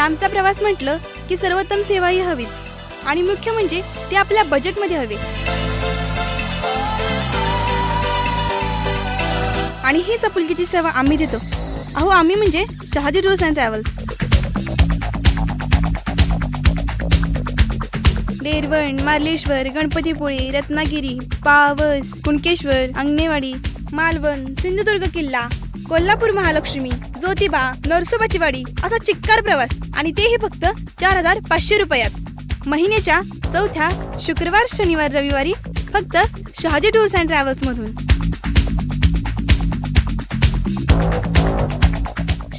लांबचा प्रवास म्हटलं की सर्वोत्तम सेवाही हवीच आणि मुख्य म्हणजे ते आपल्या बजेटमध्ये हवे. आणि हीच आपुलकीची सेवा आम्ही देतो. अहो आम्ही म्हणजे Shahaji tours and travels. Derwan, Marleshwar, Ganpatipule, Ratnagiri, Pawas, Kunkeshwar, अंगणेवाडी, Malvan, Sindhudurg किल्ला, कोल्हापूर महालक्ष्मी, ज्योतिबा, नरसोबाची वाडी असा चिक्कार प्रवास आणि तेही फक्त 4,500 रुपयात. महिन्याच्या चौथ्या शुक्रवार, शनिवार, रविवारी फक्त शहाजी टूर्स अँड ट्रॅव्हल्स मधून.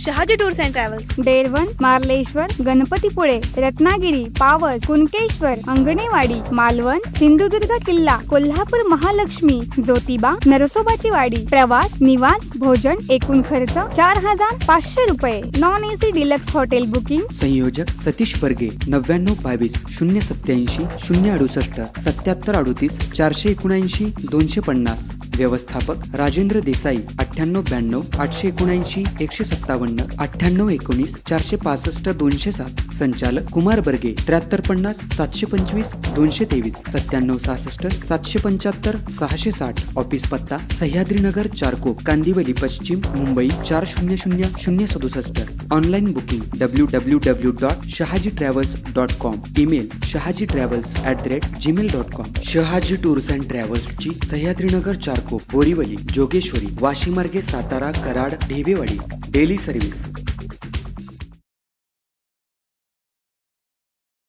Shahaji tours and travels. Derwan, Marleshwar, Ganpatipule, Ratnagiri, Pawas, Kunkeshwar, अंगणेवाडी, Malvan, Sindhudurg किल्ला, कोल्हापूर महालक्ष्मी, ज्योतिबा, नरसोबाची वाडी. प्रवास, निवास, भोजन एकूण खर्च 4,500 रुपये. Non AC deluxe hotel booking. संयोजक सतीश बर्गे 9922 087 068 7738 479 250. व्यवस्थापक राजेंद्र देसाई 9892 879 157 9819 465 207. संचालक कुमार बर्गे 7350 725 223 9766 775 660. ऑफिस पत्ता सह्याद्रीनगर चारकोप, कांदिवली पश्चिम, Mumbai 400067. Online booking www.shahajitravels.com. Email shahajitravels@gmail.com. Shahaji tours and ट्रॅव्हल्सची सह्याद्रीनगर चारकोप, बोरीवली, जोगेश्वरी, वाशी मार्गे सातारा, कराड, ढेबेवाडी डेली सर्व्हिस.